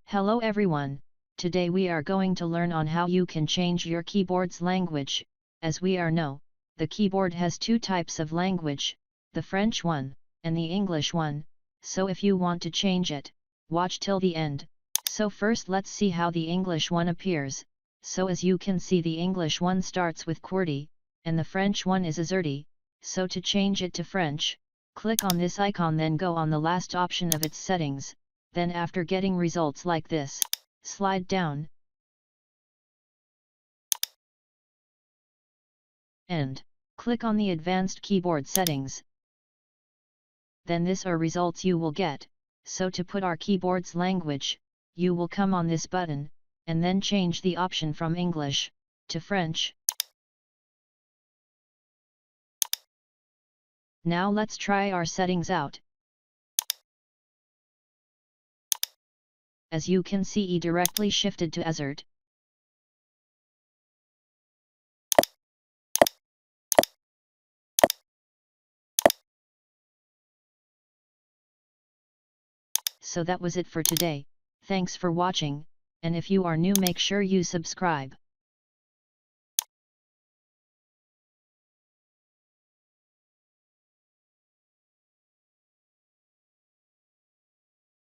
Hello everyone, today we are going to learn on how you can change your keyboard's language. As we are know, the keyboard has two types of language, the French one, and the English one, so if you want to change it, watch till the end. So first let's see how the English one appears. So as you can see, the English one starts with QWERTY, and the French one is AZERTY. So to change it to French, click on this icon, then go on the last option of its settings. Then after getting results like this, slide down and click on the advanced keyboard settings. Then this are results you will get. So to put our keyboard's language, you will come on this button, and then change the option from English to French. Now let's try our settings out. As you can see, E directly shifted to AZERT. So that was it for today. Thanks for watching, and if you are new, make sure you subscribe.